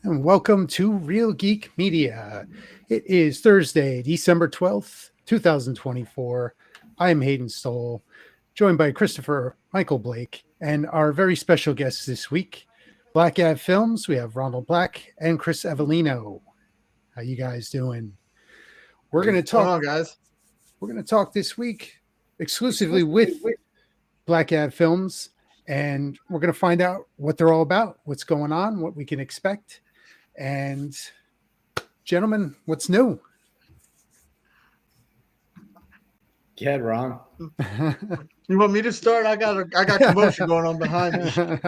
And welcome to Real Geek Media. It is Thursday, December 12th, 2024. I am Hayden Stoll, joined by Christopher Michael Blake, and our very special guests this week, Black Ad Films. We have Ronald Black and Chris Avellino. How you guys doing? We're going to What's going talk on, guys? we're going to talk this week exclusively with Black Ad Films, and we're going to find out what they're all about, what's going on, what we can expect. And gentlemen, what's new? Go ahead, Ron. You want me to start? I got commotion going on behind me.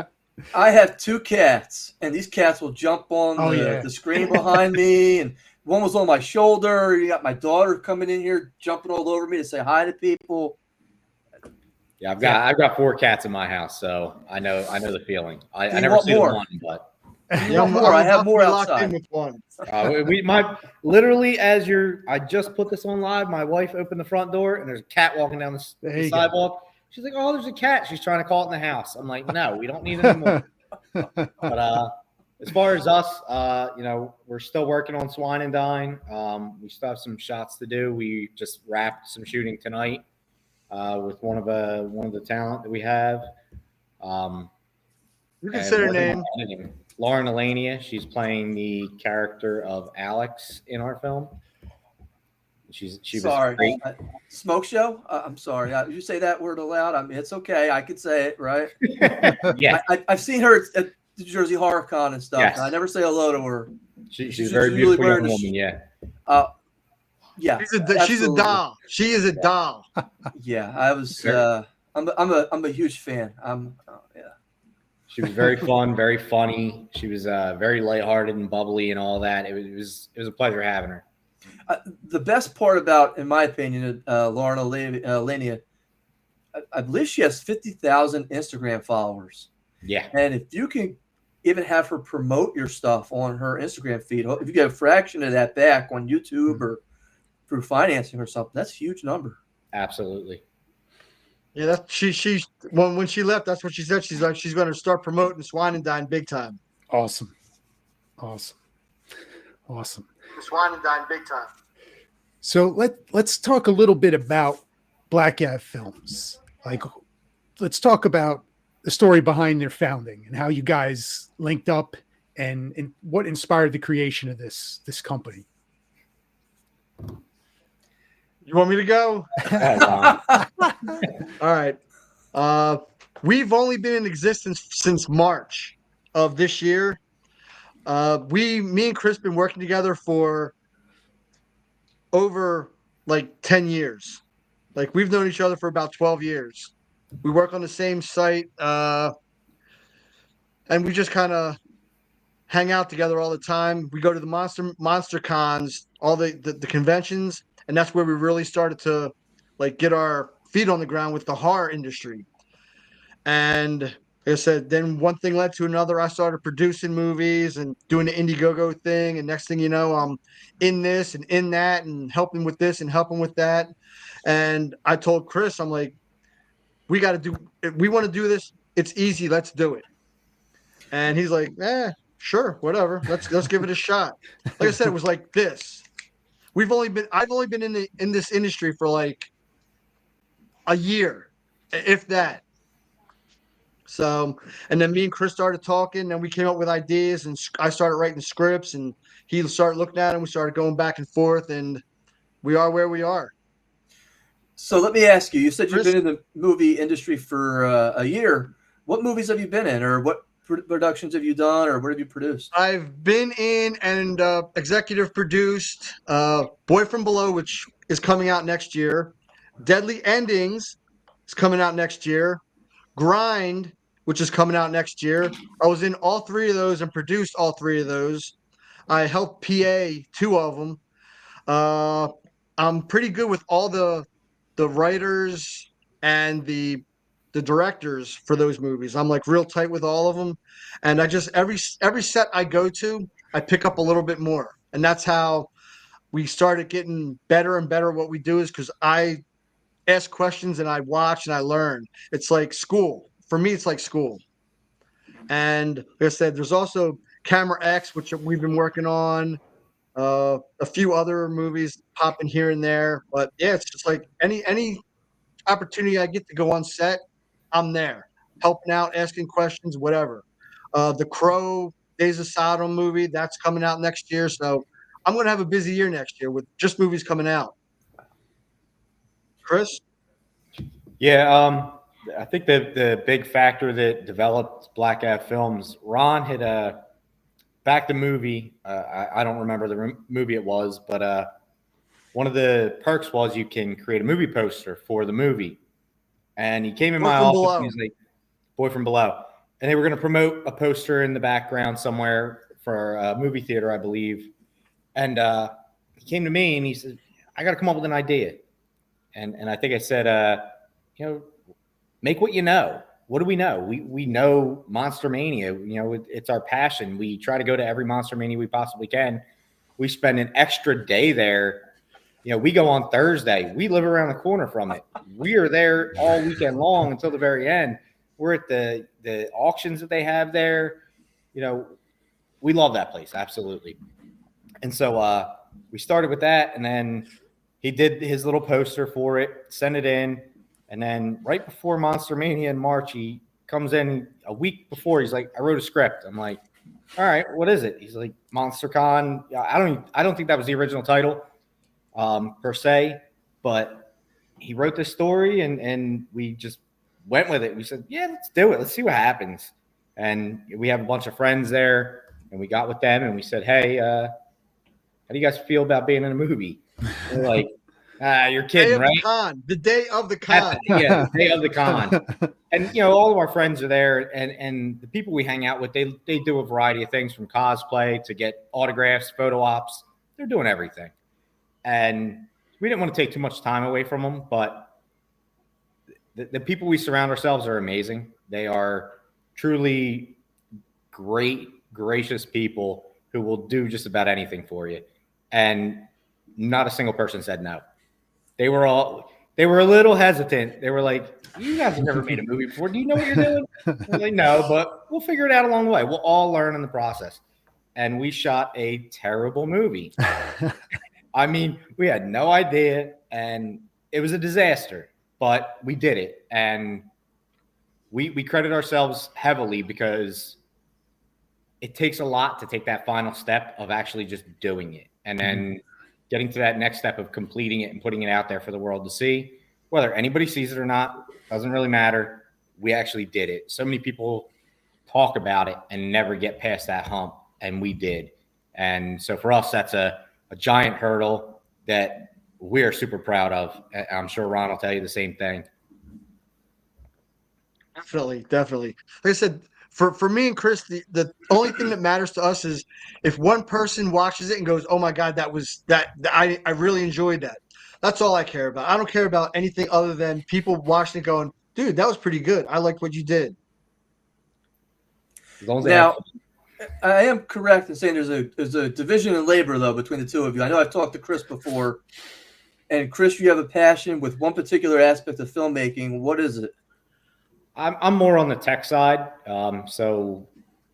I have two cats, and these cats will jump on the screen behind me, and one was on my shoulder. You got my daughter coming in here, jumping all over me to say hi to people. Yeah, I've got 4 cats in my house, so I know the feeling. I never want see more? one, but Yeah, more. I have more locked in outside. with one. literally I just put this on live. My wife opened the front door and there's a cat walking down the sidewalk. She's like, "Oh, there's a cat." She's trying to call it in the house. I'm like, "No, we don't need any more." But as far as us, we're still working on Swine and Dine. We still have some shots to do. We just wrapped some shooting tonight with one of the talent that we have. You can say her name. Lauren Elania. She's playing the character of Alex in our film. She sorry. was great. Smoke show? I'm sorry. You say that word aloud. I mean, it's okay. I could say it, right? Yeah. I've seen her at the Jersey Horror Con and stuff. Yes. And I never say hello to her. She's a very beautiful young woman, yeah. Yeah. She's a doll. She is a doll. Yeah, I was. I'm a huge fan. Yeah. She was very fun, very funny. She was very lighthearted and bubbly and all that. It was a pleasure having her. The best part about, in my opinion, Lauren Elania, I believe she has 50,000 Instagram followers. Yeah. And if you can even have her promote your stuff on her Instagram feed, if you get a fraction of that back on YouTube or through financing or something, that's a huge number. Absolutely. Yeah, that's she when she left, that's what she said. She's like, she's going to start promoting Swine and Dine big time. Awesome. Swine and Dine big time. So let's talk a little bit about Black Ad Films. Like, let's talk about the story behind their founding and how you guys linked up and what inspired the creation of this company. You want me to go? All right. We've only been in existence since March of this year. Me and Chris been working together for over like 10 years. Like, we've known each other for about 12 years. We work on the same site, and we just kind of hang out together all the time. We go to the monster cons, all the conventions, and that's where we really started to like get our feet on the ground with the horror industry. And like I said, then one thing led to another. I started producing movies and doing the Indiegogo thing, and next thing you know, I'm in this and in that and helping with this and helping with that. And I told Chris, I'm like, we want to do this. It's easy. Let's do it. And he's like, sure, whatever. Let's give it a shot. Like I said, it was like this. I've only been in this industry for like a year, if that. So, and then me and Chris started talking, and we came up with ideas, and I started writing scripts, and he started looking at them. We started going back and forth, and we are where we are. So let me ask you. You said you've been in the movie industry for a year. What movies have you been in, or what productions have you done, or what have you produced? I've been in and executive produced Boy From Below, which is coming out next year. Deadly Endings is coming out next year. Grind, which is coming out next year. I was in all 3 of those and produced all 3 of those. I helped PA 2 of them. I'm pretty good with all the writers and the directors for those movies. I'm like real tight with all of them, and I just every set I go to, I pick up a little bit more, and that's how we started getting better and better. What we do is because I ask questions and I watch and I learn. It's like school for me. It's like school. And like I said, there's also Camera X, which we've been working on. A few other movies popping here and there, but yeah, it's just like any opportunity I get to go on set, I'm there, helping out, asking questions, whatever. The Crow, Days of Sodom movie, that's coming out next year, so I'm gonna have a busy year next year with just movies coming out. Chris? Yeah, I think the big factor that developed Black Ad Films, Ron had back the movie. I don't remember the movie it was, but one of the perks was you can create a movie poster for the movie. And he came in my office. And he's like, "Boy from Below," and they were going to promote a poster in the background somewhere for a movie theater, I believe. And he came to me and he said, "I got to come up with an idea." And I think I said, make what you know. What do we know? We know Monster Mania. It's our passion. We try to go to every Monster Mania we possibly can. We spend an extra day there. We go on Thursday. We live around the corner from it. We are there all weekend long until the very end. We're at the auctions that they have there. We love that place. Absolutely. And so we started with that, and then he did his little poster for it, sent it in. And then right before Monster Mania in March, he comes in a week before. He's like, "I wrote a script." I'm like, "All right, what is it?" He's like, "MonsterCon." I don't think that was the original title per se, but he wrote this story and we just went with it. We said, "Yeah, let's do it. Let's see what happens." And we have a bunch of friends there, and we got with them and we said, "Hey, how do you guys feel about being in a movie?" They're like, "You're kidding, right?" The day of the con. The day of the con. And all of our friends are there, and the people we hang out with, they do a variety of things from cosplay to get autographs, photo ops. They're doing everything. And we didn't want to take too much time away from them, but the people we surround ourselves are amazing. They are truly great, gracious people who will do just about anything for you. And not a single person said no. They were a little hesitant. They were like, "You guys have never made a movie before. Do you know what you're doing?" I'm like, "No, but we'll figure it out along the way. We'll all learn in the process." And we shot a terrible movie. I mean, we had no idea, and it was a disaster, but we did it. And we credit ourselves heavily because it takes a lot to take that final step of actually just doing it. And then getting to that next step of completing it and putting it out there for the world to see. Whether anybody sees it or not, doesn't really matter. We actually did it. So many people talk about it and never get past that hump, and we did. And so for us, that's a giant hurdle that we are super proud of. I'm sure Ron will tell you the same thing. Definitely. Like I said, for me and Chris, the only thing that matters to us is if one person watches it and goes, "Oh my God, I really enjoyed that." That's all I care about. I don't care about anything other than people watching it going, "Dude, that was pretty good. I liked what you did." Now, I am correct in saying there's a division in labor though between the two of you. I know I've talked to Chris before, and Chris, you have a passion with one particular aspect of filmmaking. What is it? I'm more on the tech side. So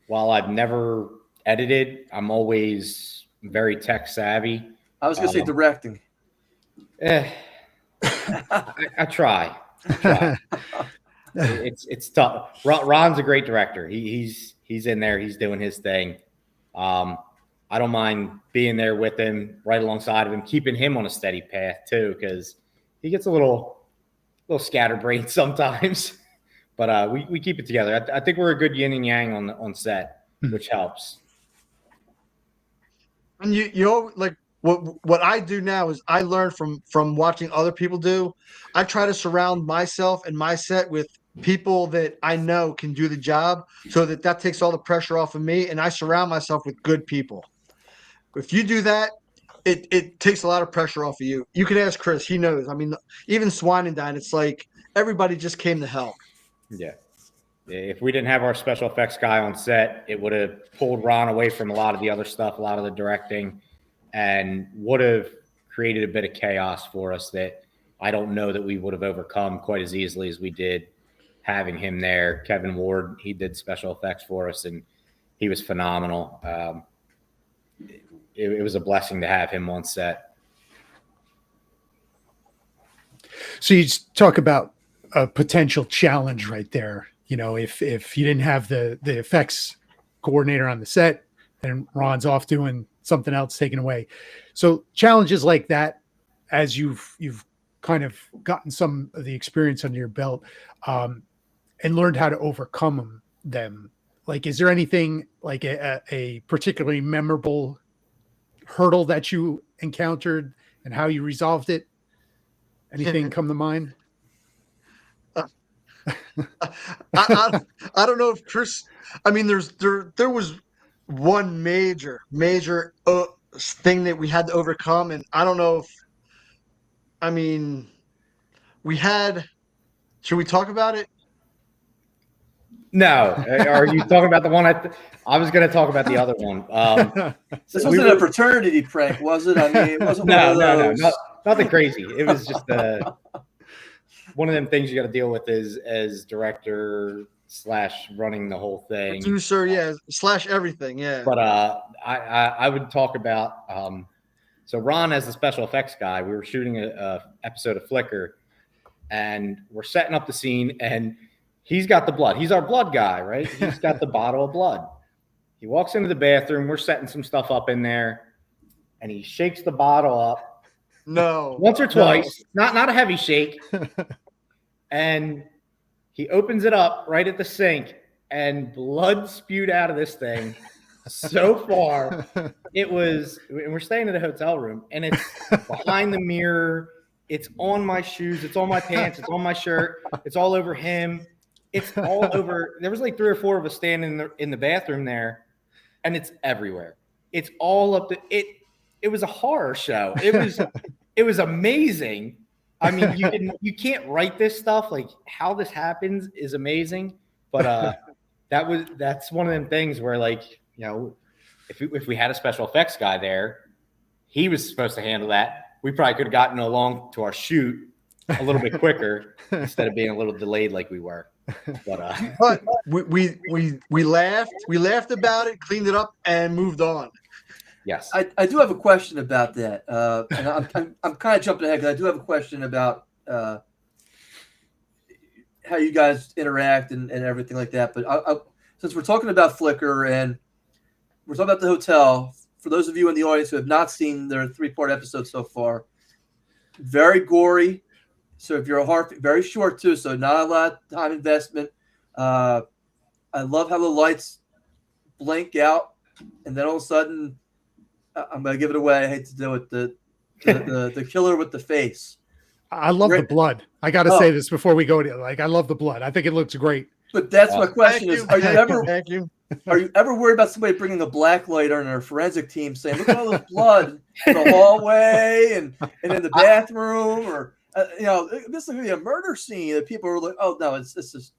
while I've never edited, I'm always very tech savvy. I was going to say directing. I try. It's tough. Ron's a great director. He's in there. He's doing his thing. I don't mind being there with him, right alongside of him, keeping him on a steady path too, because he gets a little scatterbrained sometimes. But we keep it together. I think we're a good yin and yang on set, which helps. And you like what I do now is I learn from watching other people do. I try to surround myself and my set with people that I know can do the job, so that takes all the pressure off of me, and I surround myself with good people. If you do that, it takes a lot of pressure off of you. You can ask Chris; he knows. I mean, even Swine and Dine, it's like everybody just came to help. Yeah. If we didn't have our special effects guy on set, it would have pulled Ron away from a lot of the other stuff, a lot of the directing, and would have created a bit of chaos for us that I don't know that we would have overcome quite as easily as we did having him there. Kevin Ward, he did special effects for us, and he was phenomenal. It was a blessing to have him on set. So you talk about a potential challenge right there. If you didn't have the effects coordinator on the set, and Ron's off doing something else, taken away. So challenges like that, as you've kind of gotten some of the experience under your belt, and learned how to overcome them. Like, is there anything like a particularly memorable hurdle that you encountered and how you resolved it? Anything come to mind? I don't know if Chris. I mean, there was one major thing that we had to overcome, and I don't know if. I mean, we had. Should we talk about it? No, are you talking about the one I was going to talk about the other one. This wasn't a fraternity prank, was it? I mean, it wasn't no, nothing crazy. It was just one of them things you got to deal with as director / running the whole thing. Producer, yeah, / everything, yeah. But I would talk about so Ron, as the special effects guy, we were shooting a episode of Flicker, and we're setting up the scene, and he's got the blood. He's our blood guy, right? He's got the bottle of blood. He walks into the bathroom. We're setting some stuff up in there, and he shakes the bottle up. No. Once or twice. No. Not a heavy shake. And he opens it up right at the sink, and blood spewed out of this thing so far. It was, and we're staying in a hotel room, and it's behind the mirror. It's on my shoes. It's on my pants. It's on my shirt. It's all over him. It's all over. There was like 3 or 4 of us standing in the bathroom there, and it's everywhere. It's all up to it. It was a horror show. It was amazing. I mean, you can't write this stuff. Like, how this happens is amazing. But that's one of them things where, like, if we had a special effects guy there, he was supposed to handle that. We probably could have gotten along to our shoot a little bit quicker instead of being a little delayed like we were. But we laughed about it, cleaned it up, and moved on. Yes, I do have a question about that, and I'm kind of jumping ahead because I do have a question about how you guys interact and everything like that. But since we're talking about Flicker and we're talking about the hotel, for those of you in the audience who have not seen their 3-part episode so far, very gory. So if you're a horror, very short too, so not a lot of time investment. I love how the lights blink out, and then all of a sudden, I'm gonna give it away. I hate to do it. The killer with the face. I love the blood. I got to say this before we go to I love the blood. I think it looks great. But that's my question: is are you ever worried about somebody bringing a black light on their forensic team, saying, "Look at all this blood in the hallway and in the bathroom," or this is going to be a murder scene that people are like, "Oh no, it's just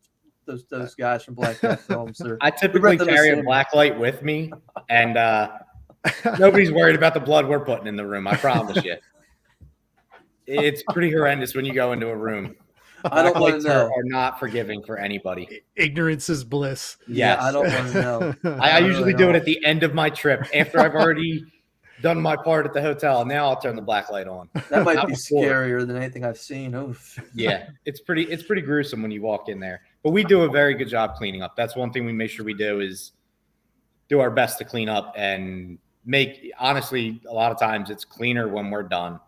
those guys from Black Death films." I typically carry a black light with me, and nobody's worried about the blood we're putting in the room. I promise you. It's pretty horrendous when you go into a room. I don't want to know. Are not forgiving for anybody. Ignorance is bliss. Yes. Yeah, I don't want to know. I usually do it at the end of my trip after I've already done my part at the hotel. Now I'll turn the black light on. That might be scarier than anything I've seen. Oof. Yeah, it's pretty gruesome when you walk in there. But we do a very good job cleaning up. That's one thing we make sure we do is do our best to clean up and honestly, a lot of times it's cleaner when we're done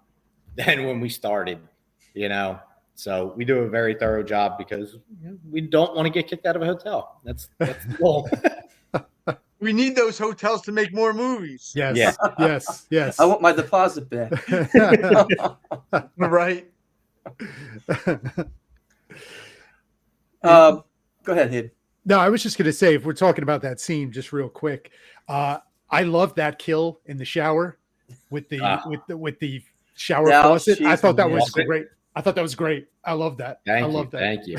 than when we started, So we do a very thorough job because we don't want to get kicked out of a hotel. That's the goal. We need those hotels to make more movies. Yes. Yeah. Yes. I want my deposit back. Right. Go ahead, Hayden. No, I was just going to say, if we're talking about that scene, just real quick, I love that kill in the shower with the shower faucet. I thought that was great. I love that. Thank you.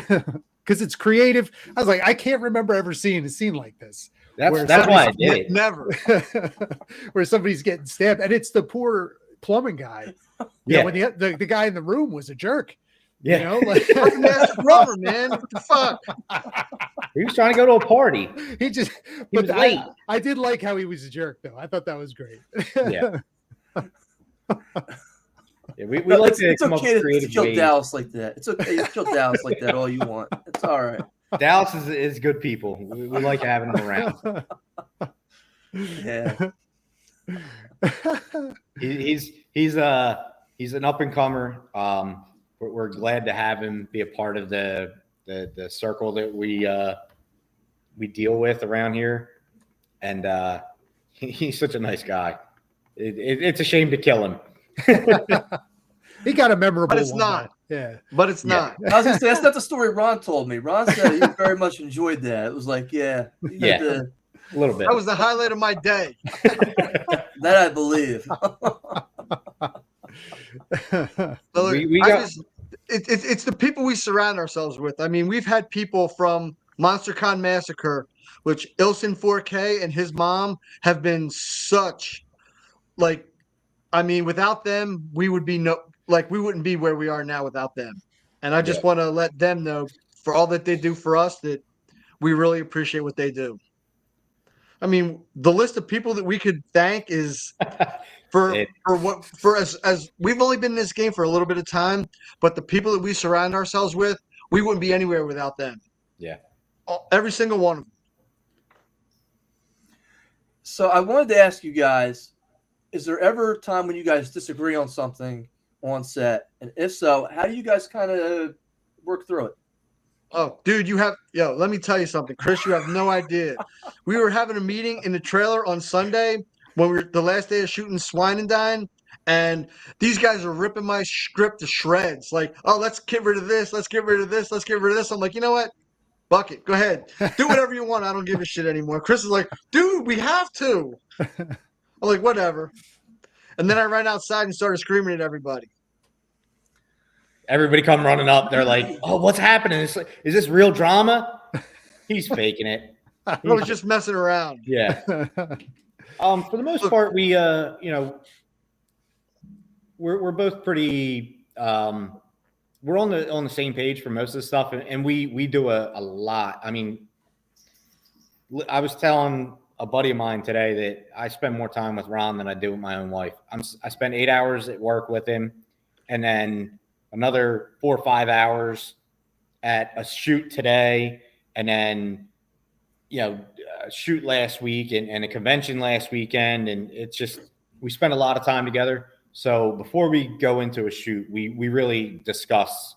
Because it's creative. I was like, I can't remember ever seeing a scene like this. That's why I did it. Never. Where somebody's getting stabbed, and it's the poor plumbing guy. Yeah. When the guy in the room was a jerk. Yeah. You know, like Fucking master drummer, man. What the fuck? He was trying to go to a party. he just. He was late. I did like how he was a jerk, though. I thought that was great. Yeah. Yeah, we No, like it's, to it's come up okay with to creative kill ways. Dallas like that. It's okay to kill Dallas like that all you want. It's all right. Dallas is good people. We like having them around. Yeah. He's an up and comer. We're glad to have him be a part of the circle that we deal with around here, and he's such a nice guy. It's a shame to kill him. He got a memorable But it's one, not. though. Yeah. But it's Yeah. not. I was gonna say that's not the story Ron told me. Ron said he very much enjoyed that. It was like, yeah, Yeah. A little bit. That was the highlight of my day. that I believe. So it's the people we surround ourselves with. I mean, we've had people from MonsterCon Massacre, which Ilson 4K and his mom have been such, like, I mean, without them, we would be we wouldn't be where we are now without them. And I just want to let them know, for all that they do for us, that we really appreciate what they do. I mean, the list of people that we could thank is as we've only been in this game for a little bit of time, but the people that we surround ourselves with, we wouldn't be anywhere without them. Yeah. Every single one of them. So I wanted to ask you guys, is there ever a time when you guys disagree on something on set? And if so, how do you guys kind of work through it? Oh, dude, let me tell you something. Chris, you have no idea. We were having a meeting in the trailer on Sunday when we were the last day of shooting Swine and Dine, and these guys are ripping my script to shreds. Like, oh, let's get rid of this. Let's get rid of this. Let's get rid of this. I'm like, you know what? Buck it. Go ahead. Do whatever you want. I don't give a shit anymore. Chris is like, dude, we have to. I'm like, whatever. And then I ran outside and started screaming at everybody. Everybody come running up. They're like, "Oh, what's happening? Is this real drama?" He's faking it. I was just messing around. Yeah. For the most part, we we're both pretty we're on the same page for most of the stuff, and we do a lot. I mean, I was telling a buddy of mine today that I spend more time with Ron than I do with my own wife. I spend 8 hours at work with him, and then another 4 or 5 hours at a shoot today, and then a shoot last week and a convention last weekend, and it's just we spend a lot of time together. So before we go into a shoot, we really discuss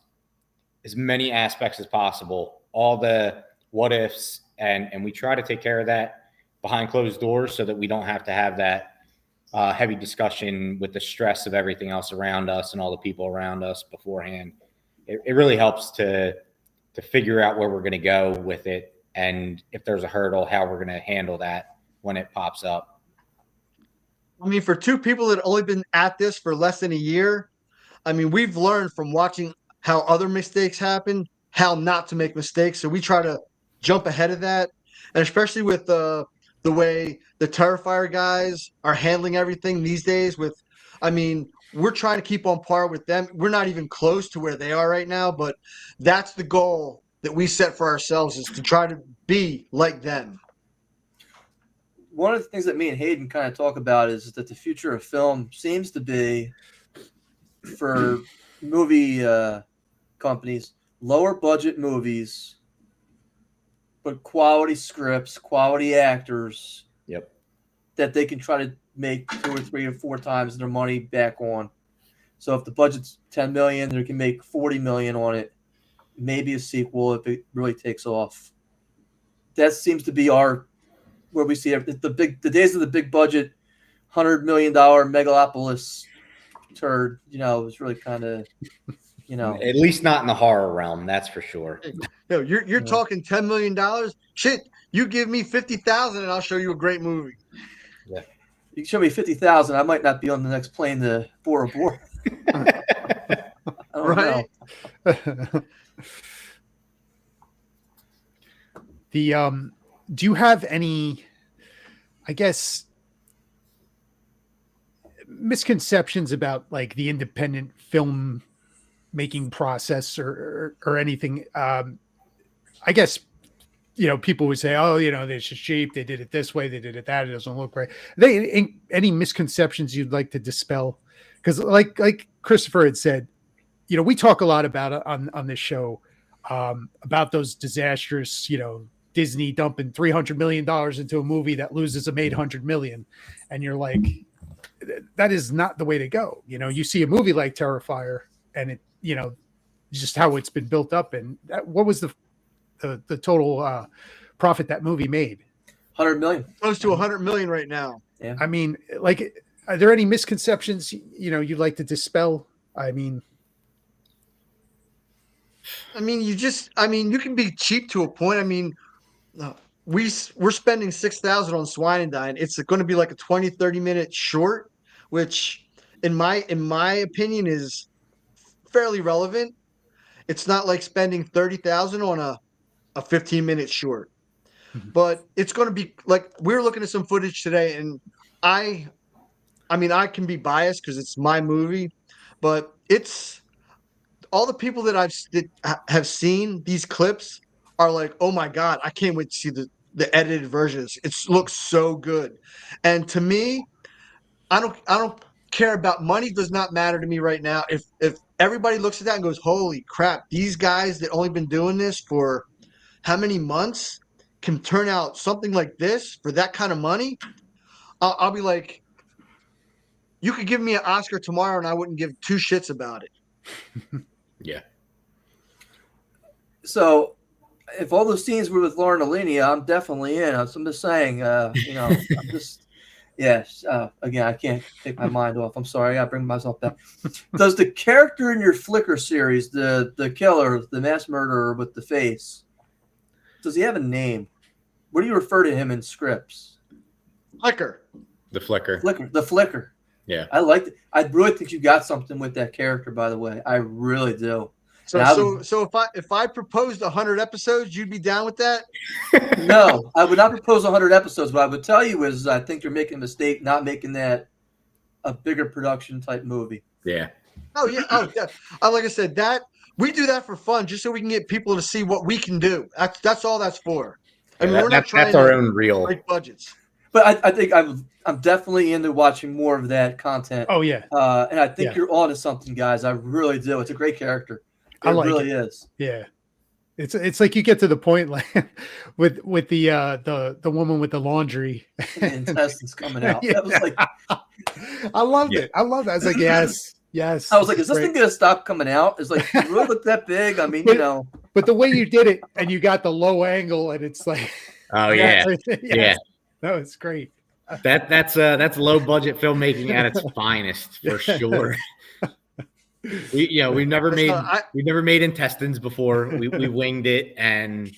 as many aspects as possible, all the what ifs, and we try to take care of that behind closed doors so that we don't have to have that heavy discussion with the stress of everything else around us and all the people around us beforehand. It really helps to figure out where we're going to go with it, and if there's a hurdle, how we're going to handle that when it pops up. I mean, for two people that have only been at this for less than a year, I mean, we've learned from watching how other mistakes happen, how not to make mistakes. So we try to jump ahead of that. And especially with the way the Terrifier guys are handling everything these days we're trying to keep on par with them. We're not even close to where they are right now, but that's the goal that we set for ourselves, is to try to be like them. One of the things that me and Hayden kind of talk about is that the future of film seems to be, for movie companies, lower budget movies, but quality scripts, quality actors. Yep. That they can try to make 2 or 3 or 4 times their money back on. So if the budget's $10 million, they can make $40 million on it. Maybe a sequel if it really takes off. That seems to be where we see the days of the big budget, $100 million megalopolis turd. Is really kind of, at least not in the horror realm. That's for sure. You're talking $10 million. Shit, you give me $50,000 and I'll show you a great movie. Yeah. You can show me $50,000. I might not be on the next plane to Bora Bora. I don't know. Do you have any, I guess, misconceptions about like the independent film making process or anything. I guess, people would say, oh, this is cheap. They did it this way. They did it that. It doesn't look right. Any misconceptions you'd like to dispel? Because like Christopher had said, we talk a lot about it on this show, about those disastrous, Disney dumping $300 million into a movie that loses them $800 million. And you're like, that is not the way to go. You see a movie like Terrifier and it, just how it's been built up. And what was the total profit that movie made? 100 million. Close to 100 million right now. Yeah. I mean, like, are there any misconceptions, you'd like to dispel? I mean, you can be cheap to a point. I mean, we're spending 6,000 on Swine and Dine. It's going to be like a 20-30 minute short, which in my opinion is fairly relevant. It's not like spending 30,000 on a 15-minute short. But it's going to be like, we're looking at some footage today, and I can be biased because it's my movie, but it's all the people that have seen these clips are like, oh my God, I can't wait to see the edited versions. It looks so good. And to me, I don't care about money. Does not matter to me right now. If everybody looks at that and goes, holy crap, these guys that only been doing this for how many months can turn out something like this for that kind of money, I'll be like, you could give me an Oscar tomorrow and I wouldn't give two shits about it. Yeah. So if all those scenes were with Lauren Alenia, I'm definitely in. I'm just saying, I'm just, yes. Again, I can't take my mind off. I'm sorry. I gotta bring myself back. Does the character in your Flickr series, the killer, the mass murderer with the face, does he have a name? What do you refer to him in scripts? Flicker. The Flicker. The Flicker. Yeah. I like it. I really think you got something with that character, by the way. I really do. So if I proposed 100 episodes, you'd be down with that? No, I would not propose 100 episodes. What I would tell you is I think you're making a mistake not making that a bigger production type movie. Yeah. Oh yeah. Like I said, that we do that for fun, just so we can get people to see what we can do. That's all that's for. I mean, we're not trying that's our to own real break budgets. But I think I'm definitely into watching more of that content. oh yeah, And I think you're on to something, guys. I really do. It's a great character. It I like really it. is. Yeah. It's like you get to the point like with the woman with the laundry And the intestines coming out. Yeah. That was like, I loved it. I loved it. I was like, yes. I was like, is this great. thing gonna stop coming out? It's like, it really look that big. I mean, But the way you did it, and you got the low angle, and it's like, Oh yeah. Yeah. that was great. That's low budget filmmaking at its finest for sure. We've never made intestines before. We winged it, and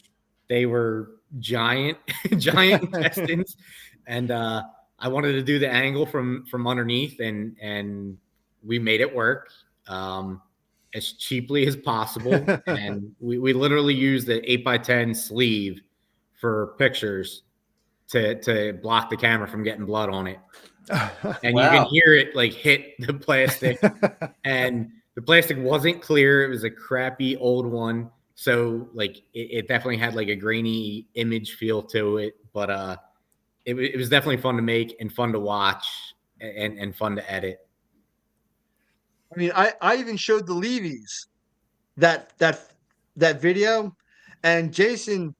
they were giant intestines. And I wanted to do the angle from underneath, and we made it work as cheaply as possible. And we literally used the 8x10 sleeve for pictures to block the camera from getting blood on it. And Wow. you can hear it like hit the plastic, and the plastic wasn't clear. It was a crappy old one. So like it definitely had like a grainy image feel to it, but it was definitely fun to make and fun to watch and fun to edit. I mean, I even showed the Levies that video, and Jason,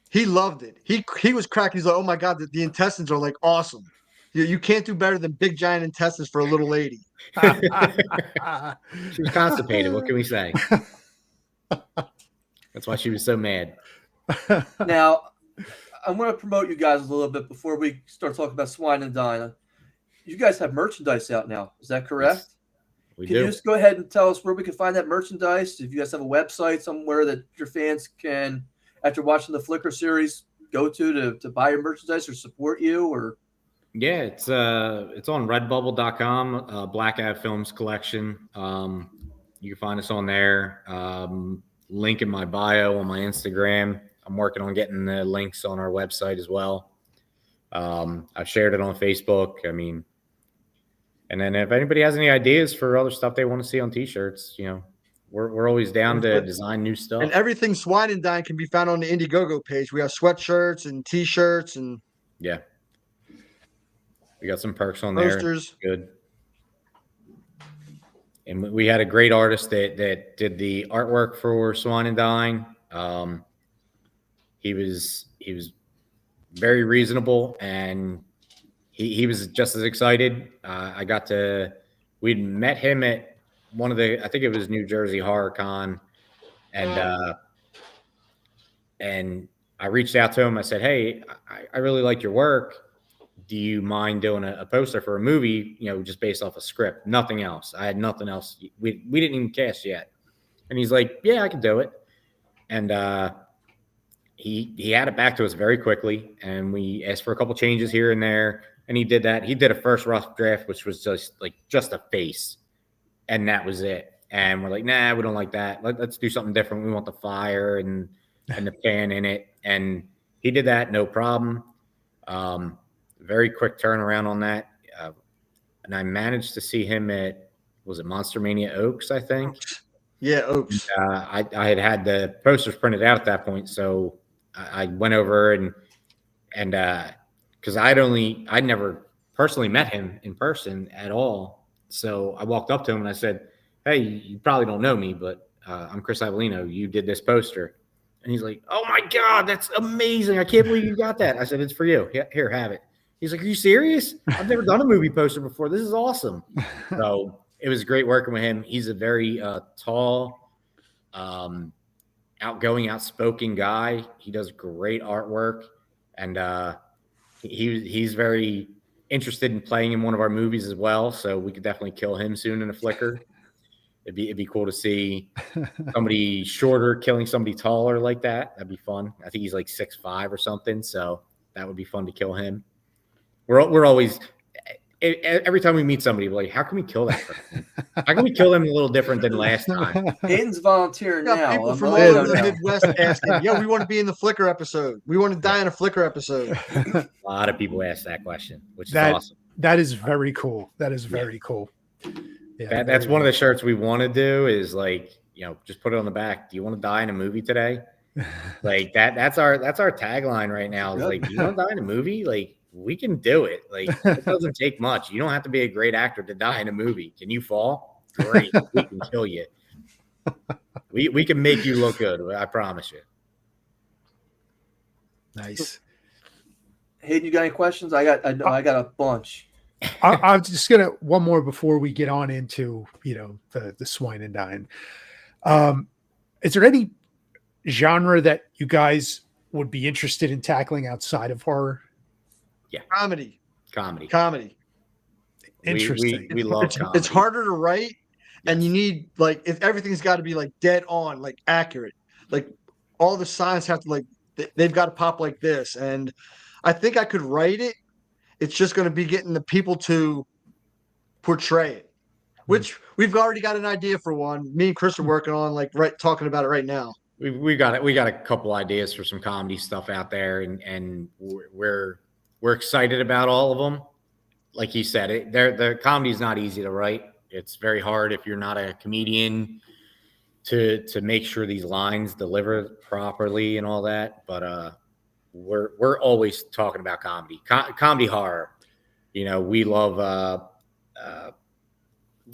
he loved it. He was cracking. He's like, oh my God, the intestines are like awesome. You can't do better than big giant intestines for a little lady. She was constipated. What can we say? That's why she was so mad. Now, I'm going to promote you guys a little bit before we start talking about Swine and Dine. You guys have merchandise out now. Is that correct? Yes, we Can do. you just go ahead and tell us where we can find that merchandise? If you guys have a website somewhere that your fans can, after watching the Flickr series, go to buy your merchandise or support you, or Yeah, it's on redbubble.com, Black Ad Films collection. You can find us on there. Link in my bio on my Instagram. I'm working on getting the links on our website as well. I've shared it on Facebook. I mean, and then if anybody has any ideas for other stuff they want to see on t-shirts, we're always down to design new stuff. And everything Swine and Dine can be found on the Indiegogo page. We have sweatshirts and T-shirts and Yeah, we got some perks on posters. there. Good. And we had a great artist that did the artwork for Swine and Dine. He was very reasonable, and he was just as excited. We'd met him at one of I think it was New Jersey Horror Con, and I reached out to him. I said, "Hey, I really like your work. Do you mind doing a poster for a movie, just based off a script, nothing else? I had nothing else. We didn't even cast yet." And he's like, "Yeah, I can do it." And he had it back to us very quickly, and we asked for a couple changes here and there, and he did that. He did a first rough draft, which was just a face, and that was it. And we're like, "Nah, we don't like that. Let's do something different. We want the fire and the pan in it." And he did that, no problem. Very quick turnaround on that. And I managed to see him at, was it Monster Mania Oaks, I think? Yeah, Oaks. I had the posters printed out at that point, so I went over and because I'd never personally met him in person at all. So I walked up to him and I said, "Hey, you probably don't know me, but I'm Chris Avellino. You did this poster." And he's like, "Oh my God, that's amazing. I can't believe you got that." I said, "It's for you. Here, have it." He's like, "Are you serious? I've never done a movie poster before. This is awesome." So it was great working with him. He's a very tall, outgoing, outspoken guy. He does great artwork, and he's very interested in playing in one of our movies as well. So we could definitely kill him soon in a flicker. It'd be cool to see somebody shorter killing somebody taller like that. That'd be fun. I think he's like 6'5" or something. So that would be fun to kill him. We're always, every time we meet somebody, we're like, how can we kill that person? How can we kill them a little different than last time? Hayden's volunteering We got now. people I'm from all letting over them the know. Midwest asking, "Yo, we want to be in the Flickr episode. We want to die in a Flickr episode." A lot of people ask that question, which is That- awesome. That is very cool. That is very cool. Yeah, That's one of the shirts we want to do is just put it on the back. Do you want to die in a movie today? Like that's our tagline right now. Is like, do you want to die in a movie? Like, we can do it. Like, it doesn't take much. You don't have to be a great actor to die in a movie. Can you fall? Great. We can kill you. We can make you look good. I promise you. Nice. Hayden, you got any questions? I got a bunch. I'm just gonna one more before we get on into the Swine and Dine. Is there any genre that you guys would be interested in tackling outside of horror? Comedy. Interesting. We love comedy. It's harder to write, and you need if everything's got to be dead on, accurate. All the signs have to they've got to pop like this. And I think I could write it. It's just going to be getting the people to portray it, which we've already got an idea for one. Me and Chris are working on talking about it right now. We got it. We got a couple ideas for some comedy stuff out there, and we're excited about all of them. Like you said, the comedy is not easy to write. It's very hard if you're not a comedian to make sure these lines deliver properly and all that. But we're always talking about comedy, comedy horror. We love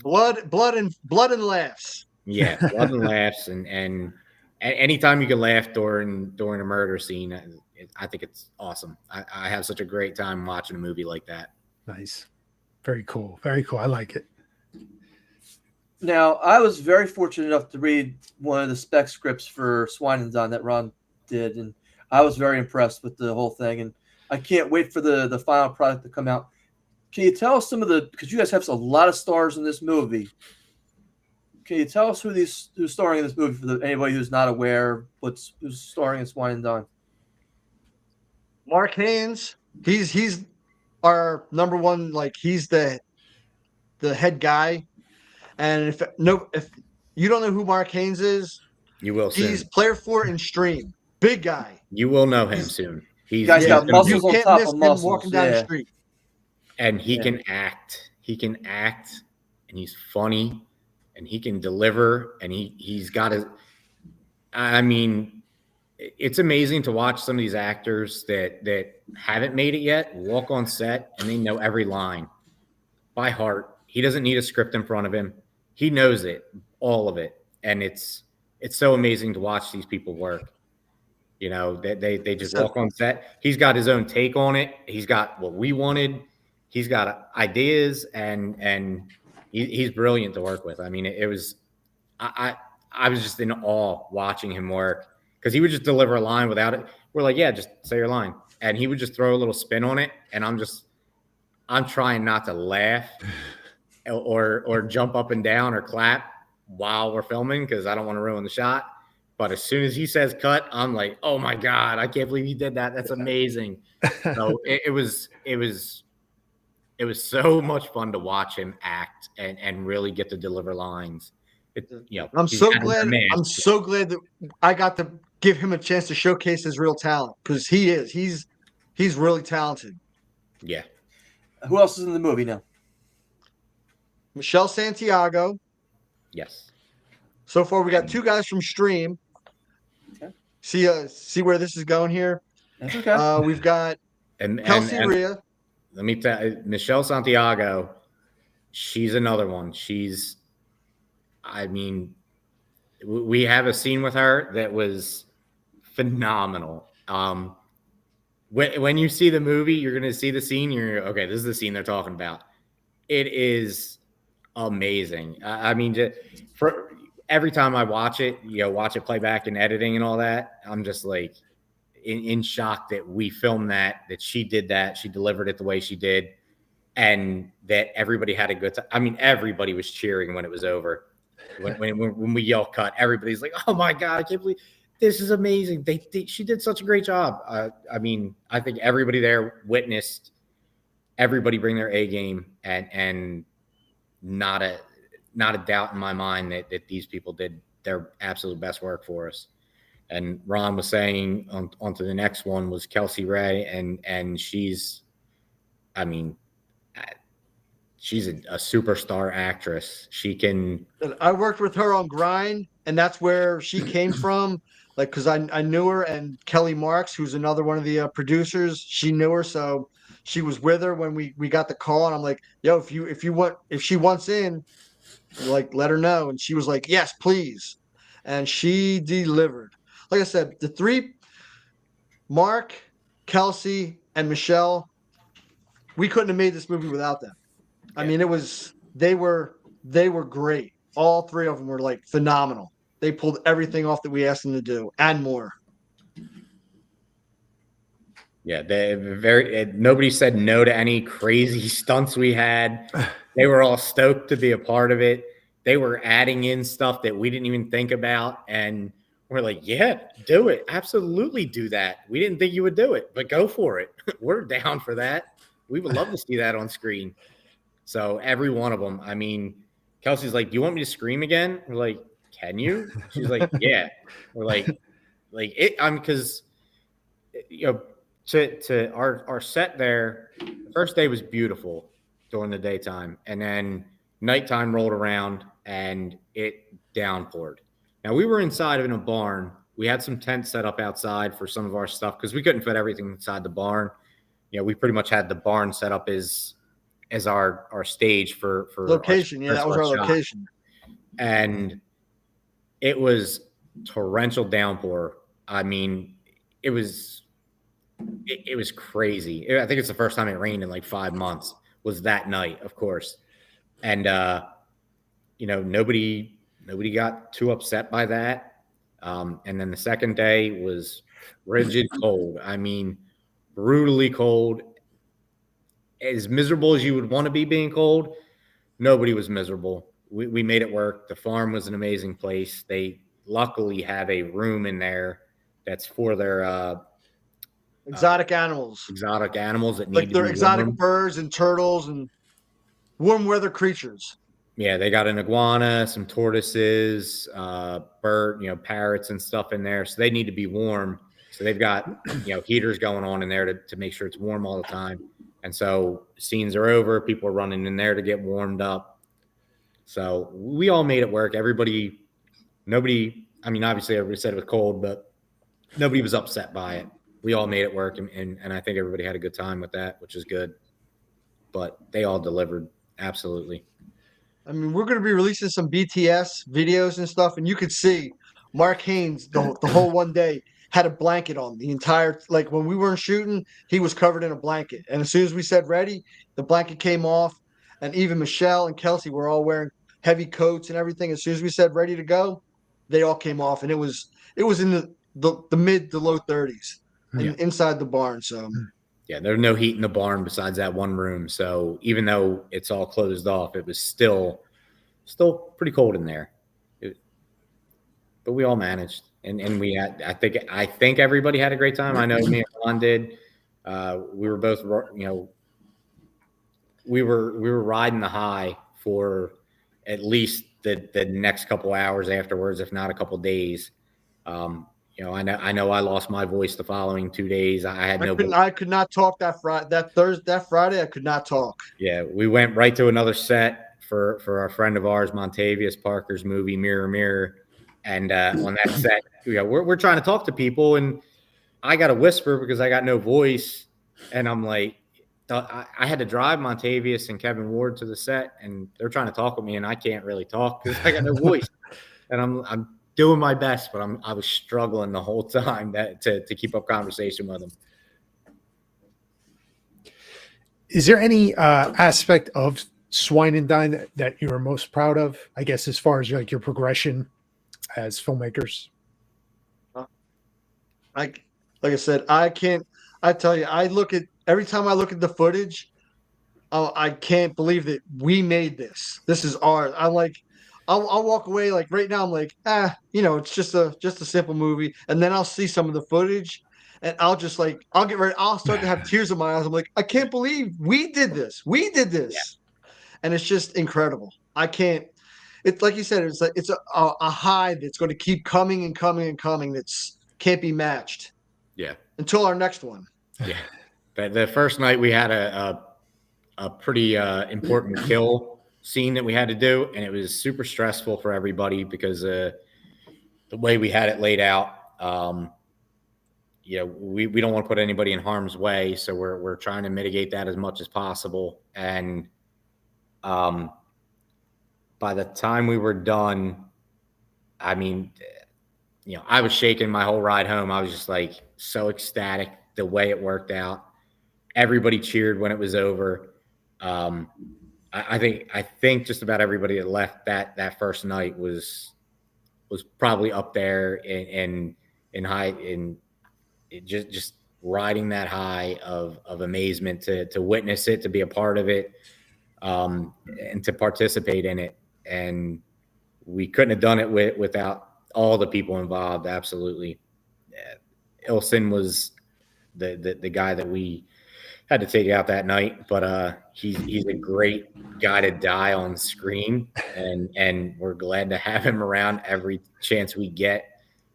blood and laughs. Yeah, blood and laughs, and anytime you can laugh during a murder scene, I think it's awesome. I have such a great time watching a movie like that. Nice. Very cool. Very cool. I like it. Now, I was very fortunate enough to read one of the spec scripts for Swine and Dine that Ron did, and I was very impressed with the whole thing, and I can't wait for the final product to come out. Can you tell us because you guys have a lot of stars in this movie. Can you tell us who's starring in this movie for anybody who's not aware who's starring in Swine and Dine? Mark Haynes, he's our number one, he's the head guy. And if you don't know who Mark Haynes is, you will soon. He's player 4 in Stream. Big guy. You will know him soon. He's got muscles on top of muscles. Walking down the street. And he can act. He can act, and he's funny, and he can deliver, and he's got his. I mean, it's amazing to watch some of these actors that haven't made it yet walk on set and they know every line by heart. He doesn't need a script in front of him. He knows it, all of it, and it's so amazing to watch these people work. You know, they just walk on set. He's got his own take on it. He's got what we wanted. He's got ideas, and he's brilliant to work with. I mean, it was I was just in awe watching him work because he would just deliver a line without it. We're like, yeah, just say your line, and he would just throw a little spin on it, and I'm trying not to laugh or jump up and down or clap while we're filming because I don't want to ruin the shot. But as soon as he says cut, I'm like, oh my God, I can't believe he did that. That's amazing. So it was so much fun to watch him act and really get to deliver lines. I'm so glad that I got to give him a chance to showcase his real talent because he's really talented. Yeah. Who else is in the movie now? Michelle Santiago. Yes. So far, we got 2 guys from Stream. Okay. See where this is going here. That's okay. We've got Kelsey Rhea. Let me tell you, Michelle Santiago. She's another one. I mean, we have a scene with her that was phenomenal. When you see the movie, you're going to see the scene. You're okay. This is the scene they're talking about. It is amazing. I mean, for every time I watch it, watch it play back and editing and all that, I'm just like in shock that we filmed that she did that. She delivered it the way she did, and that everybody had a good time. I mean, everybody was cheering when it was over. When we yell cut, everybody's like, "Oh my God, I can't believe this is amazing." She did such a great job. I mean, I think everybody there witnessed everybody bring their A game, and not a doubt in my mind that these people did their absolute best work for us. And Ron was saying on to the next one was Kelsey Ray, and she's, I mean, she's a superstar actress. She can. I worked with her on Grind, and that's where she came from. Like, because I knew her, and Kelly Marks, who's another one of the producers, she knew her, so she was with her when we got the call, and I'm like, "Yo, if she wants in, like, let her know." And she was like, "Yes, please," and she delivered. Like I said, the 3, Mark, Kelsey, and Michelle, we couldn't have made this movie without them. I mean, they were great. All 3 of them were like phenomenal. They pulled everything off that we asked them to do and more. Yeah, nobody said no to any crazy stunts we had. They were all stoked to be a part of it. They were adding in stuff that we didn't even think about, and we're like, yeah, do it. Absolutely do that. We didn't think you would do it, but go for it. We're down for that. We would love to see that on screen. So every one of them, I mean, Kelsey's like, "Do you want me to scream again?" We're like, "Can you?" She's like, "Yeah." We're like it. Because to our set there, the first day was beautiful during the daytime, and then nighttime rolled around and it downpoured. Now we were inside in a barn. We had some tents set up outside for some of our stuff because we couldn't fit everything inside the barn. We pretty much had the barn set up as our stage for location. That was our location. And it was torrential downpour. I mean, it was crazy. I think it's the first time it rained in like 5 months was that night, of course. And nobody got too upset by that. And then the second day was rigid cold. I mean, brutally cold. As miserable as you would want to be being cold, nobody was miserable. We made it work. The farm was an amazing place. They luckily have a room in there that's for their exotic animals. Exotic animals that need like to their be exotic warm. Birds and turtles and warm weather creatures. Yeah, they got an iguana, some tortoises, parrots and stuff in there. So they need to be warm. So they've got heaters going on in there to make sure it's warm all the time. And so scenes are over. People are running in there to get warmed up. So we all made it work. Nobody, I mean, obviously everybody said it was cold, but nobody was upset by it. We all made it work. And I think everybody had a good time with that, which is good. But they all delivered. Absolutely. I mean, we're going to be releasing some BTS videos and stuff, and you could see Mark Haynes the whole one day had a blanket on the entire. Like when we weren't shooting, he was covered in a blanket, and as soon as we said ready, the blanket came off, and even Michelle and Kelsey were all wearing heavy coats and everything. As soon as we said ready to go, they all came off, and it was in the mid to low 30s and inside the barn. So. Yeah, there's no heat in the barn besides that one room. So even though it's all closed off, it was still pretty cold in there. But we all managed, and we had. I think everybody had a great time. I know me and Ron did. We were both, we were riding the high for at least the next couple hours afterwards, if not a couple days. I know I lost my voice the following 2 days. I could not talk that Friday. That Friday, I could not talk. Yeah, we went right to another set for our friend of ours, Montavious Parker's movie Mirror Mirror, and on that set, we're trying to talk to people, and I got to whisper because I got no voice, and I'm like, I had to drive Montavious and Kevin Ward to the set, and they're trying to talk with me, and I can't really talk because I got no voice, and I'm doing my best, but I was struggling the whole time to keep up conversation with them. Is there any aspect of Swine and Dine that you are most proud of? I guess as far as like your progression as filmmakers. Like I said, I can't. I tell you, every time I look at the footage, I can't believe that we made this. This is ours. I'll walk away like right now. I'm like, it's just a simple movie, and then I'll see some of the footage, and I'll get ready. I'll start to have tears in my eyes. I'm like, I can't believe we did this. We did this, and it's just incredible. I can't. It's like you said. It's a high that's going to keep coming and coming and coming. That's can't be matched. Yeah. Until our next one. Yeah. But the first night we had a pretty important kill scene that we had to do, and it was super stressful for everybody because the way we had it laid out. We don't want to put anybody in harm's way, so we're trying to mitigate that as much as possible. And by the time we were done, I mean, I was shaking my whole ride home. I was just like so ecstatic the way it worked out. Everybody cheered when it was over. I think just about everybody that left that first night was probably up there in just riding that high of amazement to witness it, to be a part of it, and to participate in it. And we couldn't have done it without all the people involved. Absolutely. Ilson was the guy that we had to take out that night, but he's a great guy to die on screen, and we're glad to have him around every chance we get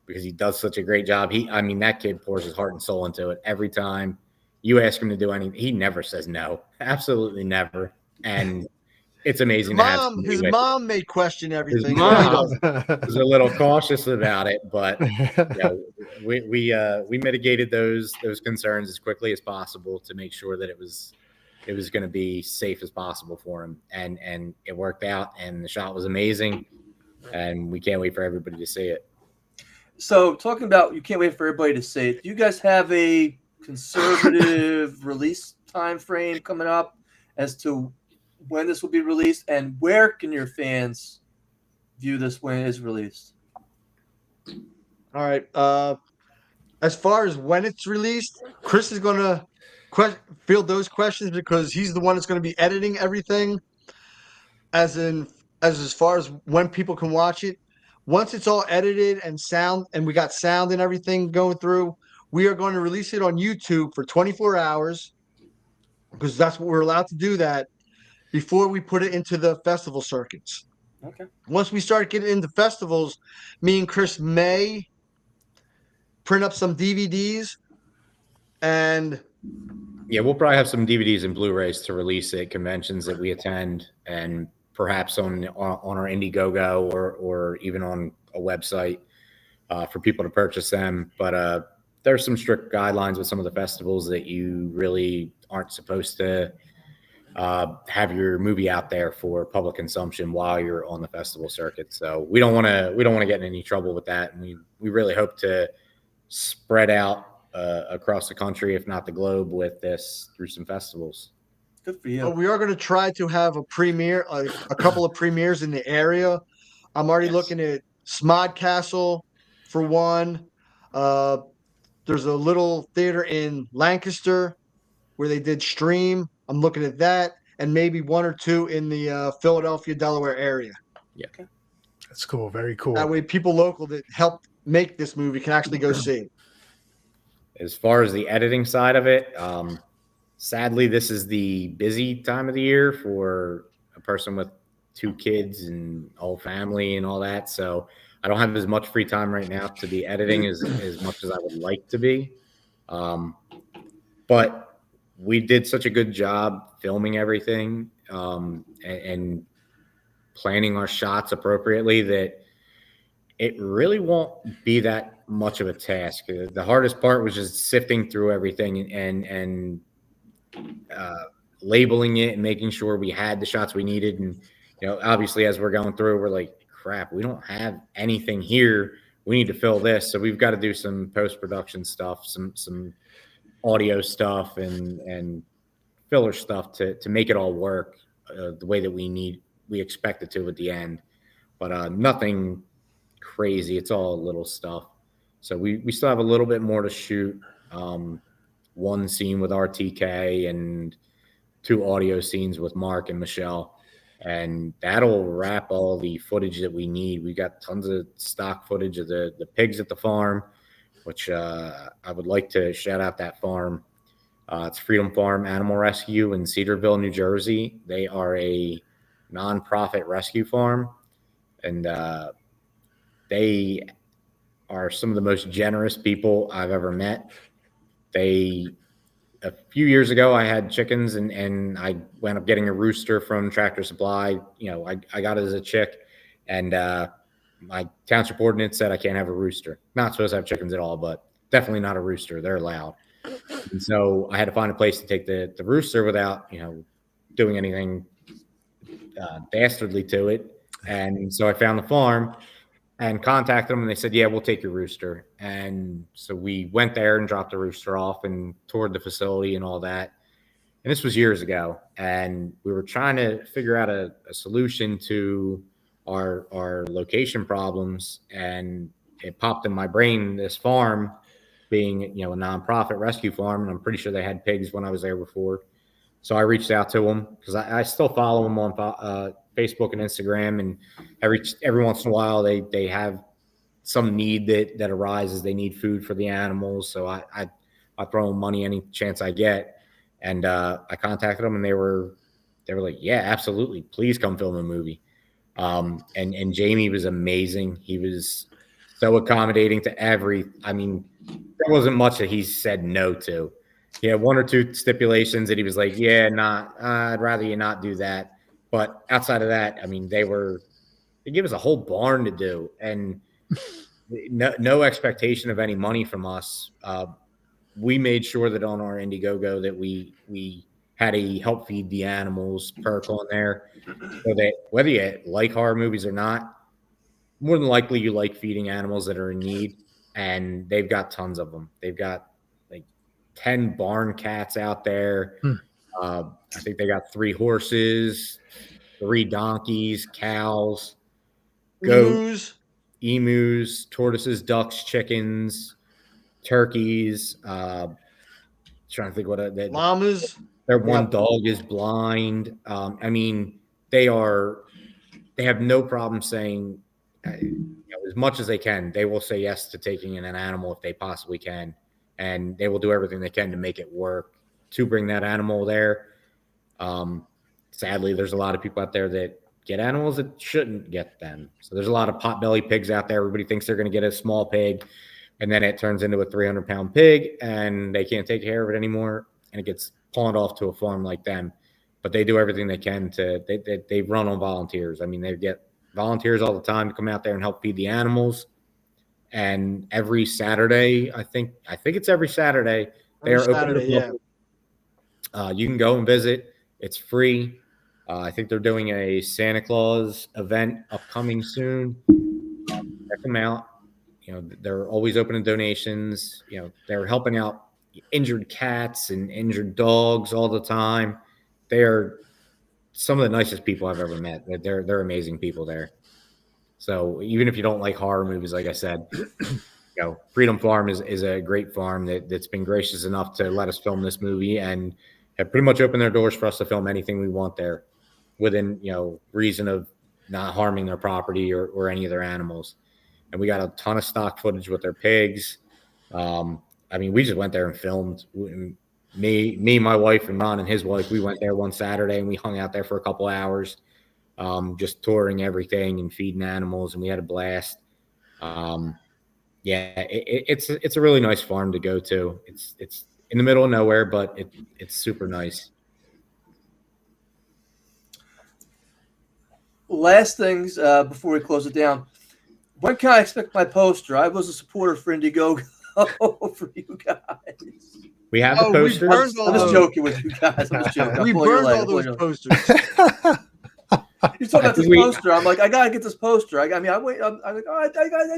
because he does such a great job. That kid pours his heart and soul into it. Every time you ask him to do anything, he never says no. Absolutely never. And it's amazing. His mom may question everything. His mom was a little cautious about it, but we mitigated those concerns as quickly as possible to make sure that it was going to be safe as possible for him, and it worked out. And the shot was amazing, and we can't wait for everybody to see it. So, talking about you can't wait for everybody to see it. Do you guys have a conservative release time frame coming up as to when this will be released, and where can your fans view this when it is released? All right. As far as when it's released, Chris is going to field those questions because he's the one that's going to be editing everything. As far as when people can watch it, once it's all edited and sound, and we got sound and everything going through, we are going to release it on YouTube for 24 hours because that's what we're allowed to do that before we put it into the festival circuits. Okay. Once we start getting into festivals, me and Chris may print up some DVDs and we'll probably have some DVDs and Blu-rays to release at conventions that we attend and perhaps on our Indiegogo or even on a website for people to purchase them. But there's some strict guidelines with some of the festivals that you really aren't supposed to have your movie out there for public consumption while you're on the festival circuit. So we don't want to get in any trouble with that, and we really hope to spread out across the country, if not the globe, with this through some festivals. Good for you. But we are going to try to have a premiere, a couple of premieres in the area. I'm already looking at Smod Castle for one. There's a little theater in Lancaster where they did Stream. I'm looking at that, and maybe one or two in the Philadelphia, Delaware area. That's cool. Very cool. That way, people local that helped make this movie can actually go see it. As far as the editing side of it, sadly, this is the busy time of the year for a person with 2 kids and whole family and all that. So I don't have as much free time right now to be editing as much as I would like to be. But we did such a good job filming everything and planning our shots appropriately that it really won't be that much of a task. The hardest part was just sifting through everything and labeling it and making sure we had the shots we needed. And, obviously as we're going through, we're like, crap, we don't have anything here. We need to fill this. So we've got to do some post-production stuff, some audio stuff and filler stuff to make it all work the way that we expect it to at the end. But nothing crazy. It's all little stuff. So we still have a little bit more to shoot. One scene with RTK and 2 audio scenes with Mark and Michelle. And that'll wrap all the footage that we need. We got tons of stock footage of the pigs at the farm, which I would like to shout out that farm. It's Freedom Farm Animal Rescue in Cedarville, New Jersey. They are a nonprofit rescue farm, and they are some of the most generous people I've ever met. A few years ago, I had chickens and I wound up getting a rooster from Tractor Supply. I got it as a chick, and my township ordinance said I can't have a rooster. Not supposed to have chickens at all, but definitely not a rooster. They're loud. And so I had to find a place to take the rooster without, doing anything dastardly to it. And so I found the farm and contacted them, and they said, yeah, we'll take your rooster. And so we went there and dropped the rooster off and toured the facility and all that. And this was years ago. And we were trying to figure out a solution to our location problems. And it popped in my brain, this farm being, a nonprofit rescue farm. And I'm pretty sure they had pigs when I was there before. So I reached out to them because I still follow them on Facebook and Instagram, and every once in a while they have some need that arises. They need food for the animals, so I throw them money any chance I get. And I contacted them, and they were like, yeah, absolutely, please come film a movie. And Jamie was amazing. He was so accommodating to there wasn't much that he said no to. He had 1 or 2 stipulations that he was like, yeah, I'd rather you not do that. But outside of that, they gave us a whole barn to do, and no expectation of any money from us. We made sure that on our Indiegogo that we had a help feed the animals perk on there, so that whether you like horror movies or not, more than likely you like feeding animals that are in need, and they've got tons of them. They've got like 10 barn cats out there. I think they got 3 horses, 3 donkeys, cows, goats, emus, tortoises, ducks, chickens, turkeys. Trying to think what llamas. Their one dog is blind. They have no problem saying as much as they can. They will say yes to taking in an animal if they possibly can, and they will do everything they can to make it work to bring that animal there. Sadly, there's a lot of people out there that get animals that shouldn't get them. So there's a lot of potbelly pigs out there. Everybody thinks they're going to get a small pig, and then it turns into a 300-pound pig, and they can't take care of it anymore, and it gets pawned off to a farm like them. but they do everything they can to. They run on volunteers. I mean, they get volunteers all the time to come out there and help feed the animals. And every Saturday, I think it's every Saturday, they are open to the public. You can go and visit. It's free. I think they're doing a Santa Claus event upcoming soon. Check them out. You know, they're always open to donations. You know, they're helping out injured cats and injured dogs all the time. They are some of the nicest people I've ever met. They're amazing people there. So even if you don't like horror movies, like I said, you know, Freedom Farm is a great farm that's been gracious enough to let us film this movie and have pretty much opened their doors for us to film anything we want there within, you know, reason of not harming their property or any of their animals. And we got a ton of stock footage with their pigs. I mean, we just went there and filmed. Me, my wife, and Ron and his wife, we went there one Saturday and we hung out there for a couple hours, just touring everything and feeding animals, and we had a blast. Yeah, it's a really nice farm to go to. It's in the middle of nowhere, but it's super nice. Last things before we close it down. When can I expect my poster? I was a supporter for Indiegogo for you guys. We have the posters. I'm just joking with you guys. I'm just joking. We burned all those posters. You're talking about this poster. I'm like, I gotta get this poster. I'm like, oh, I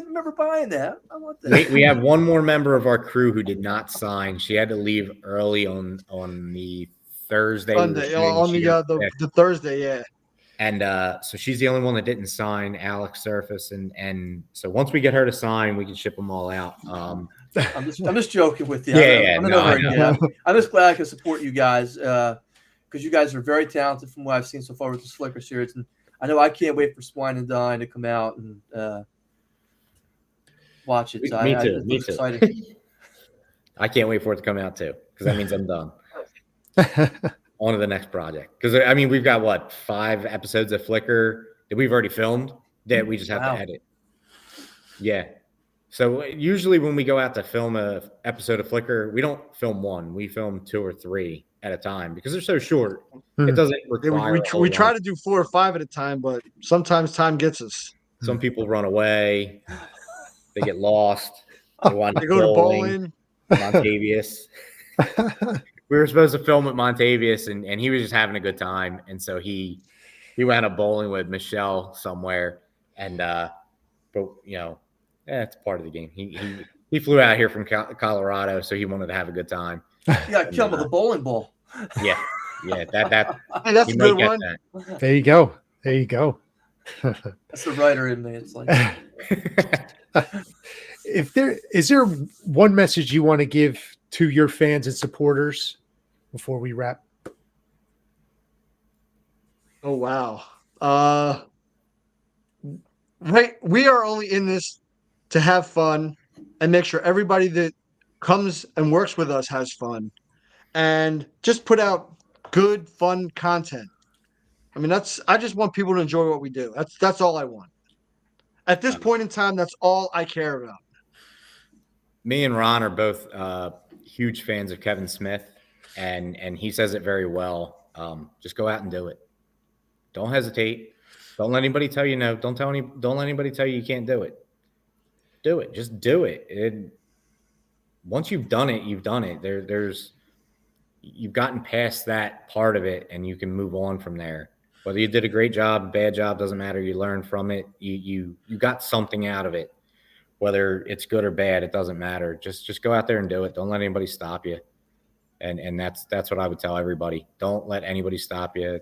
remember buying that. I want that. We have one more member of our crew who did not sign. She had to leave early on the Thursday. Sunday, on the Thursday, yeah. And so she's the only one that didn't sign, Alex Surface, and so once we get her to sign, we can ship them all out. I'm just joking with you. I'm just glad I can support you guys because you guys are very talented from what I've seen so far with this Flicker series, and I know I can't wait for Swine and Dine to come out and watch it. So me too. Excited. I can't wait for it to come out too because that means I'm done. On to the next project. Because, I mean, we've got, what, 5 episodes of Flicker that we've already filmed that we just have to edit. Yeah. So usually when we go out to film a episode of Flicker, we don't film one. We film 2 or 3 at a time because they're so short. It doesn't require we try to do 4 or 5 at a time, but sometimes time gets us. Some people run away. They get lost. They go to bowling. Montavious. We were supposed to film at Montavious, and he was just having a good time. And so he went up bowling with Michelle somewhere. And, but, you know, it's part of the game. He flew out here from Colorado, so he wanted to have a good time. You got killed with a bowling ball. Yeah. That's a good one. There you go. That's the writer in me. It's like, is there one message you want to give to your fans and supporters before we wrap? Oh, wow. Right. We are only in this to have fun and make sure everybody that comes and works with us has fun and just put out good, fun content. I mean, I just want people to enjoy what we do. That's all I want. At this point in time, that's all I care about. Me and Ron are both huge fans of Kevin Smith, and he says it very well. Just go out and do it. Don't hesitate. Don't let anybody tell you no. Don't let anybody tell you can't do it. Do it. Just do it. Once you've done it, you've done it. You've gotten past that part of it, and you can move on from there. Whether you did a great job, bad job, doesn't matter. You learn from it. You got something out of it. Whether it's good or bad, it doesn't matter. Just go out there and do it. Don't let anybody stop you. And that's what I would tell everybody. Don't let anybody stop you.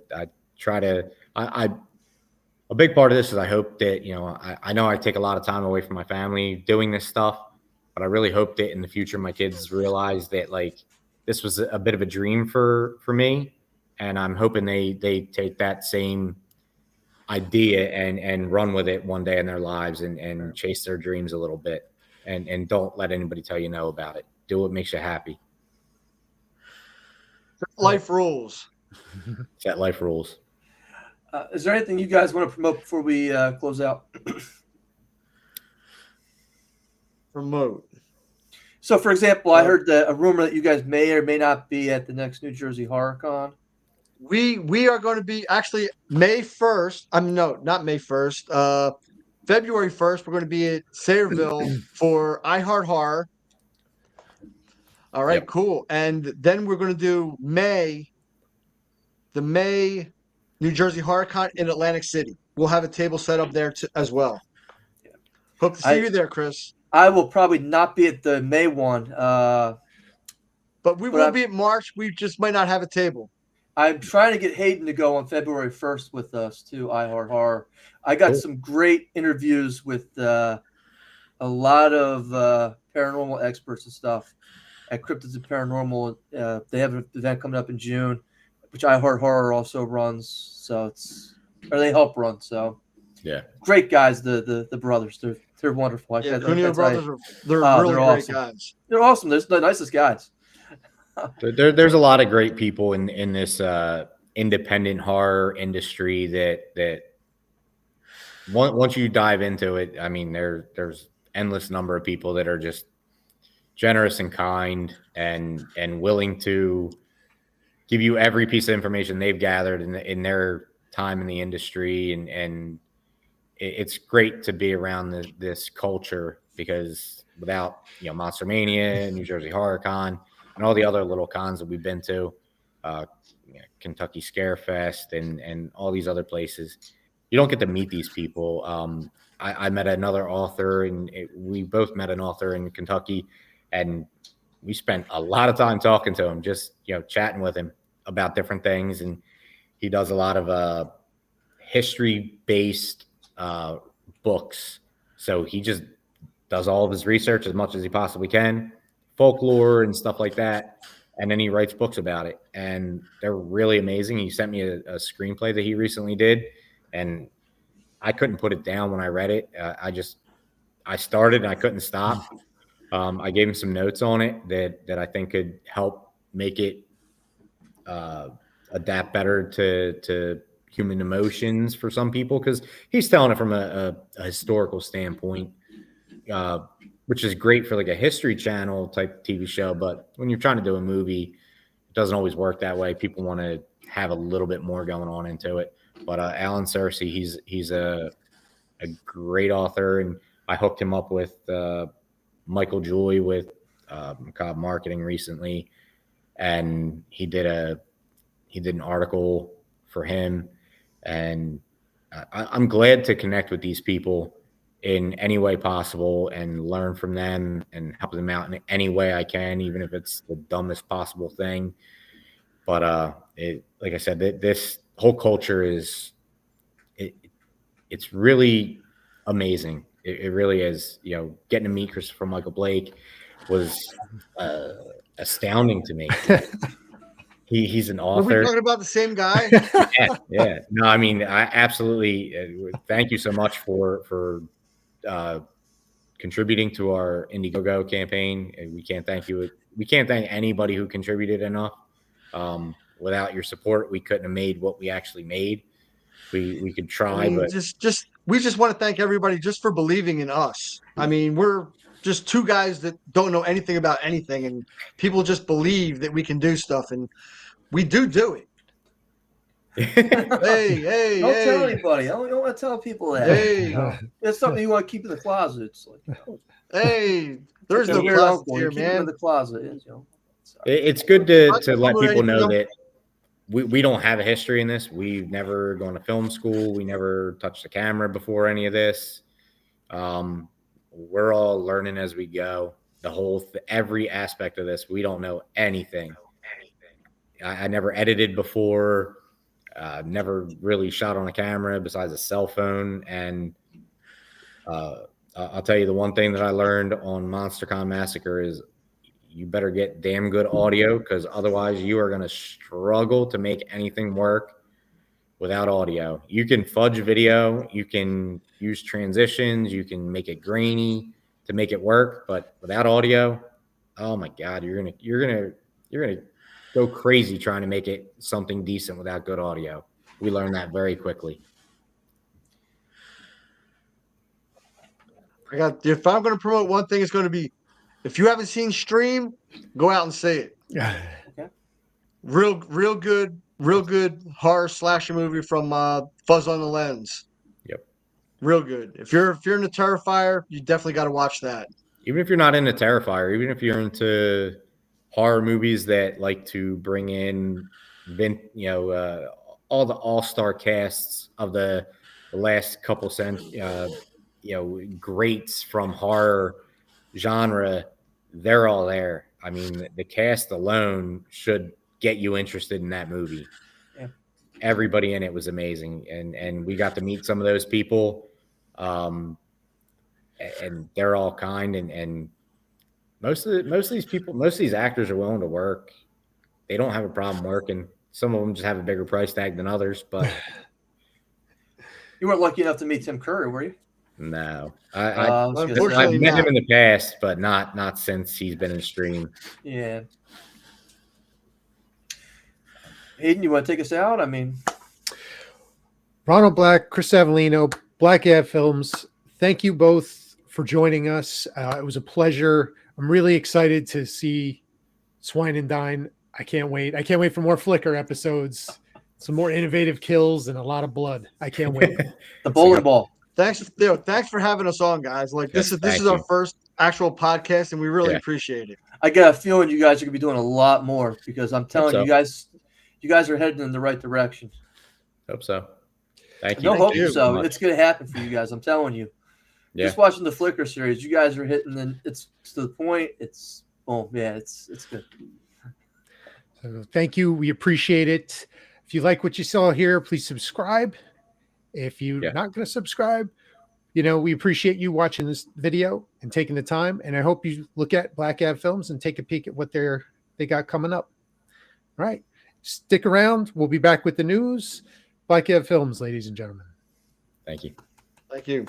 A big part of this is I hope that, you know I take a lot of time away from my family doing this stuff, but I really hope that in the future my kids realize that, like, this was a bit of a dream for me, and I'm hoping they take that same idea and run with it one day in their lives and chase their dreams a little bit, and don't let anybody tell you no about it. Do what makes you happy. Life rules. That life rules. Is there anything you guys want to promote before we close out? Promote. So, for example, I heard a rumor that you guys may or may not be at the next New Jersey Horror Con. we are going to be actually May 1st. No, not May 1st. February 1st, we're going to be at Sayreville for I Heart Horror. All right, Yep. cool. And then we're going to do the May New Jersey HorrorCon in Atlantic City. We'll have a table set up there as well. Yeah. Hope to see you there, Chris. I will probably not be at the May one. But we will be at March. We just might not have a table. I'm trying to get Hayden to go on February 1st with us to I Heart Horror. I got some great interviews with a lot of paranormal experts and stuff at Cryptids and Paranormal. They have an event coming up in June, which I Heart Horror also runs. They help run. So yeah, great guys. The brothers. They're wonderful. Yeah, Cuneo brothers they're really great awesome. guys. They're awesome. They're the nicest guys. There's a lot of great people in this independent horror industry that once you dive into it, I mean, there's endless number of people that are just generous and kind and willing to give you every piece of information they've gathered in their time in the industry, and it's great to be around this culture, because without Monster Mania, New Jersey Horror Con, and all the other little cons that we've been to, Kentucky Scarefest and all these other places, you don't get to meet these people. I met another author, and we both met an author in Kentucky, and we spent a lot of time talking to him, just chatting with him about different things. And he does a lot of history-based books, so he just does all of his research as much as he possibly can, folklore and stuff like that, and then he writes books about it, and they're really amazing. He sent me a screenplay that he recently did, and I couldn't put it down when I read it. I started and I couldn't stop. I gave him some notes on it that I think could help make it adapt better to human emotions for some people, because he's telling it from a historical standpoint, which is great for like a History Channel type TV show. But when you're trying to do a movie, it doesn't always work that way. People want to have a little bit more going on into it. But Alan Searcy, he's a great author, and I hooked him up with Michael Joy with Macabre Marketing recently, and he did an article for him. And I'm glad to connect with these people in any way possible and learn from them and help them out in any way I can, even if it's the dumbest possible thing. But like I said, this whole culture it's really amazing. It really is. Getting to meet Christopher Michael Blake was astounding to me. He's an author. Are we talking about the same guy? Yeah. No, I mean, I absolutely thank you so much for contributing to our Indiegogo campaign. We can't thank you. We can't thank anybody who contributed enough. Without your support, we couldn't have made what we actually made. We could try, but we just want to thank everybody just for believing in us. I mean, we're just two guys that don't know anything about anything, and people just believe that we can do stuff, and we do it. hey! Don't tell anybody. I don't want to tell people that. Hey, it's something you want to keep in the closet. It's like, hey, there's no closet here, man. Man. In the closet is, It's good to let people know that we don't have a history in this. We've never gone to film school. We never touched a camera before any of this. We're all learning as we go. Every aspect of this, we don't know anything. I never edited before. Never really shot on a camera besides a cell phone. And I'll tell you, the one thing that I learned on MonsterCon Massacre is you better get damn good audio, because otherwise you are going to struggle to make anything work without audio. You can fudge video, you can use transitions, you can make it grainy to make it work, but without audio, oh my God, you're gonna go crazy trying to make it something decent without good audio. We learned that very quickly. If I'm going to promote one thing, it's going to be, if you haven't seen Stream, go out and see it. Yeah. Okay. Real good Real good horror slasher movie from Fuzz on the Lens. Yep. Real good. If you're into Terrifier, you definitely got to watch that. Even if you're not into Terrifier, even if you're into horror movies that like to bring in, all the all-star casts of the last couple greats from horror genre, they're all there. I mean, the cast alone should get you interested in that movie. Yeah. Everybody in it was amazing, and we got to meet some of those people, and they're all kind, and most of these actors are willing to work. They don't have a problem working. Some of them just have a bigger price tag than others, but You weren't lucky enough to meet Tim Curry, were you? no, was gonna say. Unfortunately, I've met him not. in the past, but not since he's been in stream. Yeah. Hayden, you want to take us out? I mean, Ronald Black, Chris Avellino, Black Ad Films, thank you both for joining us. It was a pleasure. I'm really excited to see Swine and Dine. I can't wait. I can't wait for more Flicker episodes, some more innovative kills, and a lot of blood. I can't wait. the bowling ball. Thanks for having us on, guys. Like this Yes, is thank our you. first actual podcast, and we really Yeah. appreciate it. I got a feeling you guys are gonna be doing a lot more because I'm telling so. you guys are heading in the right direction. Hope so. Thank you. No, hope you. so. It's gonna happen for you guys. I'm telling you. Yeah. Just watching the Flicker series, you guys are hitting, and it's to the point. It's it's good. So thank you. We appreciate it. If you like what you saw here, please subscribe. If you're not going to subscribe, we appreciate you watching this video and taking the time. And I hope you look at Black Ad Films and take a peek at what they got coming up. All right. Stick around. We'll be back with the news. Black Ad Films, ladies and gentlemen. Thank you. Thank you.